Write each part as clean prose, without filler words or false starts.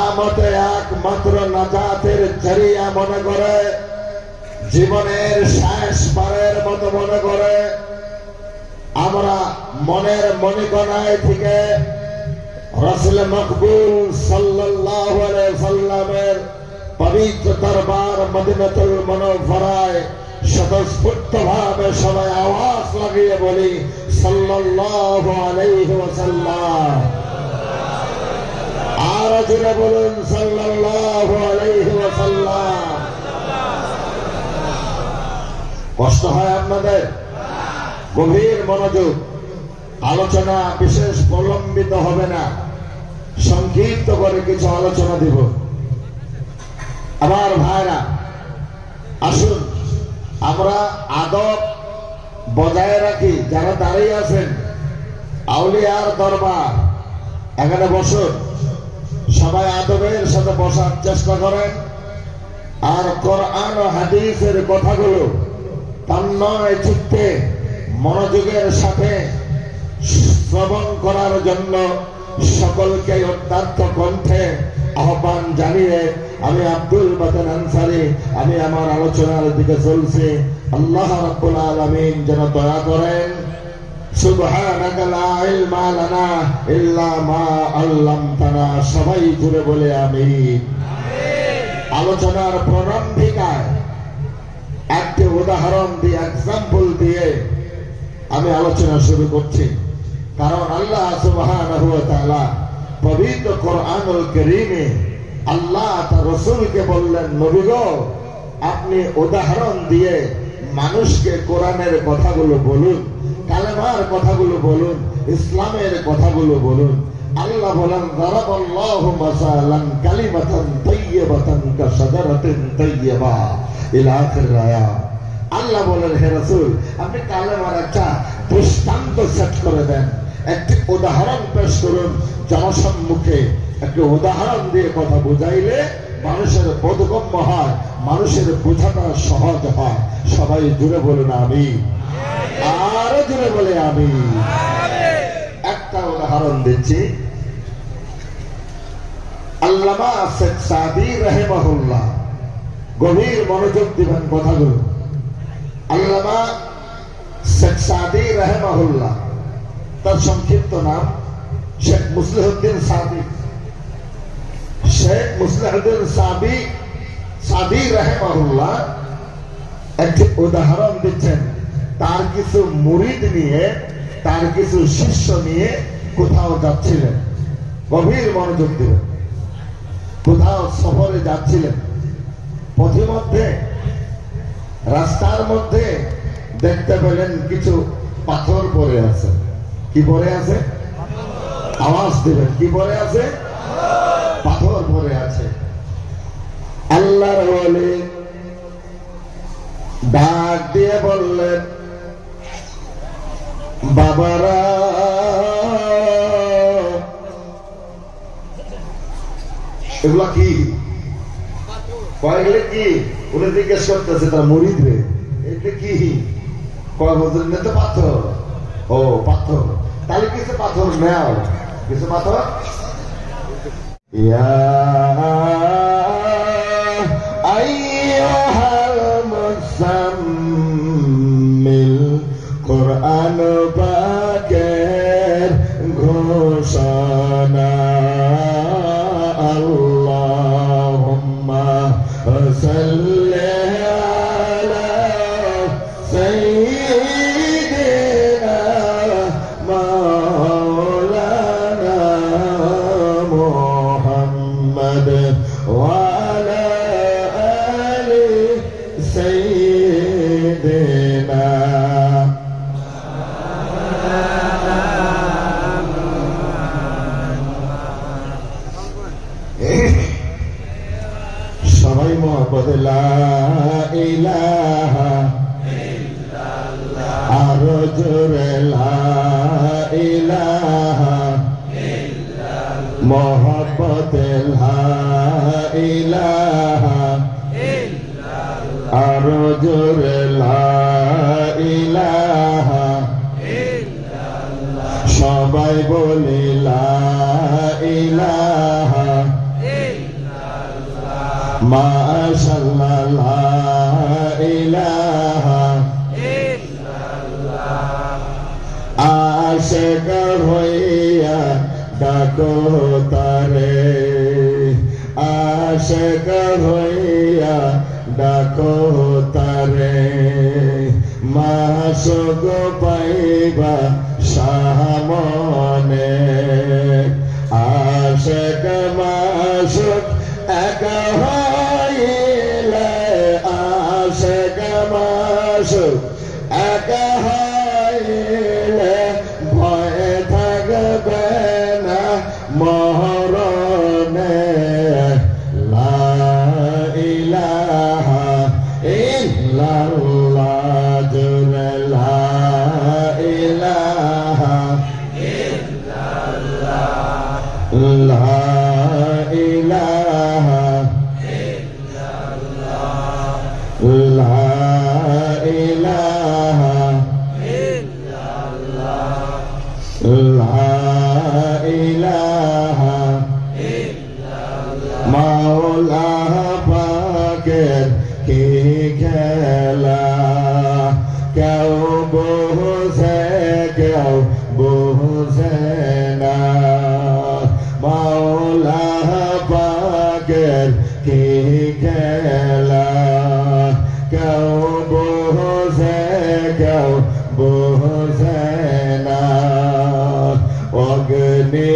আমতে একমাত্র নাজাতের জরিয়া মনে করে, জীবনের শেষ বারের মতো মনে করে আমরা মনের মণিকণায় থেকে রাসূল মকবুল সাল্লাল্লাহু আলাইহি সাল্লামের পবিত্র দরবার মদিনাতুল মুনাওয়ারায় স্বতঃস্ফূর্তভাবে সবাই আওয়াজ লাগিয়ে বলি সাল্লাল্লাহু আলাইহি ওয়াসাল্লাম। আর জোরে বলুন সাল্লাল্লাহু আলাইহি ওয়াসাল্লাম। কষ্ট হয় আপনাদের? গভীর মনোযোগ, আলোচনা বিশেষ প্রলম্বিত হবে না, সংক্ষিপ্ত করে কিছু আলোচনা দিব। আমার ভাইরা, আসুন আমরা আদব বজায় রাখি। যারা দাঁড়িয়ে আছেন, আউলিয়ার দরবার, এখানে বসুন, সবাই আদবের সাথে বসার চেষ্টা করেন। আর কোরআন ও হাদিসের কথাগুলো তন্ময় চিত্তে মনোযোগের সাথে শ্রবণ করার জন্য সকলকে উদাত্ত কণ্ঠে আহ্বান জানিয়ে আমি আব্দুল বাতেন আনসারী আমি আমার আলোচনার দিকে চলছি। আল্লাহ রাব্বুল আলামিন যেন দয়া করেন। সুবহানাকা লা ইলমা লানা ইল্লা মা আল্লামতানা। সবাই জুড়ে বলে আমিন। আলোচনার প্রারম্ভিকায় একটি উদাহরণ দিয়ে, এক্সাম্পল দিয়ে আমি আলোচনা শুরু করছি। কারণ আল্লাহ সুবহানাহু ওয়া তাআলা পবিত্র কোরআনুল কারীমে আল্লাহ তার রাসূলকে বললেন, নবী গো, আপনি উদাহরণ দিয়ে মানুষকে কোরআনের কথাগুলো বলুন, কালেমার কথাগুলো বলুন, ইসলামের কথাগুলো বলুন। আল্লাহ বলেন, যারাবাল্লাহু মাসালান কালিমাতান তাইয়্যিবাতান কাশাজারাতিন তাইয়্যিবা ইলা আখির আয়াত। আল্লাহ বলেন, হে রাসূল, আপনি কালেমার একটা দৃষ্টান্ত সেট করে দেন, একটি উদাহরণ পেশ করুন জনসম্মুখে। একটি উদাহরণ দিয়ে কথা বুঝাইলে মানুষের বোধগম্য হয়, মানুষের বোঝাটা সহজ হয়। সবাই জুড়ে বলুন আমিন। আরো জুড়ে বলে আমিন। একটা উদাহরণ দিচ্ছি। আল্লামা শেখ সাদী রাহিমাহুল্লাহ, গভীর মনোযোগ দিবেন কথাগুলো। আল্লামা শেখ সাদী রাহিমাহুল্লাহ, তার সংক্ষিপ্ত নাম শেখ মুসলিহুদ্দিন সাদী। শেখ মুসলিহুদ্দিন সাদী রাহিমাহুল্লাহ একটি উদাহরণ দিচ্ছেন। তার কিছু মুরিদ নিয়ে, তার কিছু শিষ্য নিয়ে কোথাও যাচ্ছিলেন। গভীর মনোযোগ দিবেন। কোথাও সফরে যাচ্ছিলেন, পথিমধ্যে রাস্তার মধ্যে দেখতে পেলেন কিছু পাথর পড়ে আছে। কি পড়ে আছে? আওয়াজ দিবেন। কি পড়ে আছে? পাথর পড়ে আছে। আল্লাহর ওলি ডাক দিয়ে বললেন, বাবারা, এগুলা কি? কয়েকগুলো কি? উনি জিজ্ঞেস করতেছে তার মুরিদ রে, এটা কি? কয় বছর তো পাথর। ও পাথর, তাহলে কিছু পাথর নেও, কিছু পাথর। ইয়া আইয়ুহাল মুযাম্মিল, কোরআন পাকের ঘোষণা। আল্লাহুম্মা সাল্লি আলা সাইয়্যিদিনা মাওলানা মুহাম্মদ ওয়া আলা আলি সাইয়্যিদিনা। সবাই মোহাম্মদ লা ইলাহা ইল্লাল্লাহ, আরো জোরে লা ইলাহা ইল্লাল্লাহ, মোহাম্মদ লা ইলাহা ইল্লাল্লাহ, আরো জোরে লা ইলাহা ইল্লাল্লাহ। সবাই বলি লা ইলাহা ইল্লাল্লাহ, মাশাআল্লাহ লা ইলাহা ইল্লাল্লাহ আশিক হইয়া ডাকো তারে আশিক হইয়া ডাকো তারে মাসুক পাইবা সামনে আশিক মাসুক এক হইলে আশিক মাসুক এক হইলে ভয় থাকবে না মরণে লা ইলাহা ইল্লাল্লাহ জুরে লা ইলাহা ইল্লাল্লাহ লা ইলাহা ইল্লাল্লাহ লা ইলাহা ইল্লাল্লাহ লা ইলাহা ইল্লাল্লাহ মাওলা পাকের কি খেলা কেউ বুঝে কেউ বুঝে না মাওলা পাকের কি খেলা কেউ বুঝে কেউ বুঝে না অগ্নি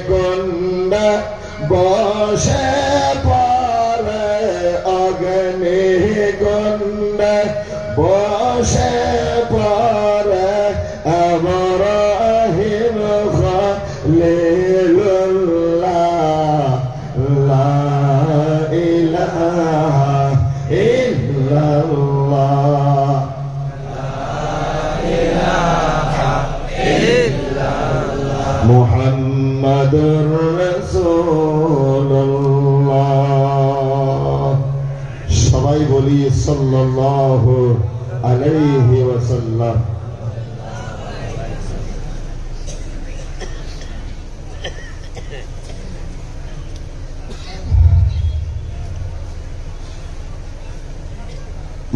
কুণ্ড বসে পড়ে অগ্নি কুণ্ড বসে পড়ে ইব্রাহিম খলিলুল্লাহ লা ইলাহা ইল্লাল্লাহ মুহাম্মাদুর রাসূলুল্লাহ সবাই বলি সাল্লাল্লাহু আলাইহি ওয়াসাল্লাম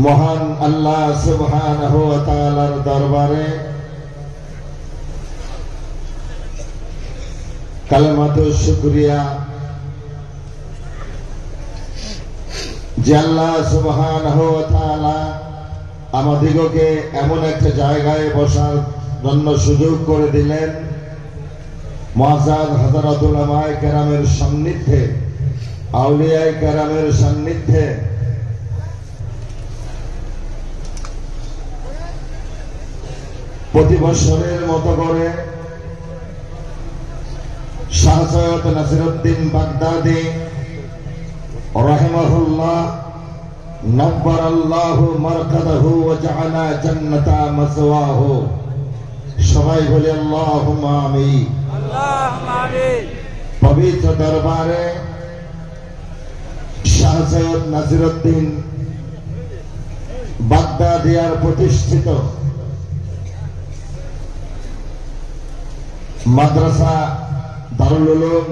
মহান আল্লাহ সুবহানাহু ওয়া তাআলার দরবারে কালেমাতু শুকরিয়া যে আল্লাহ সুবহানাহু ওয়া তাআলা আমাদিগকে এমন একটা জায়গায় বসার জন্য সুযোগ করে দিলেন মুআজ্জাজ হযরত উলামায়ে কেরামের সান্নিধ্যে আউলিয়ায়ে কেরামের সান্নিধ্যে প্রতি বছরের মতো করে শাহ সৈয়দ নাসিরউদ্দিন বাগদাদি রাহিমাহুল্লাহ নব্বারাল্লাহু মারকাদাহু ওয়া জাআলা জান্নাতা মাসওয়াহু সবাই বলি আল্লাহুম্মা আমিন আল্লাহুম্মা আমিন পবিত্র দরবারে শাহ সৈয়দ নাসিরউদ্দিন বাগদাদিয়ার প্রতিষ্ঠিত মাদ্রাসা দারুল উলুম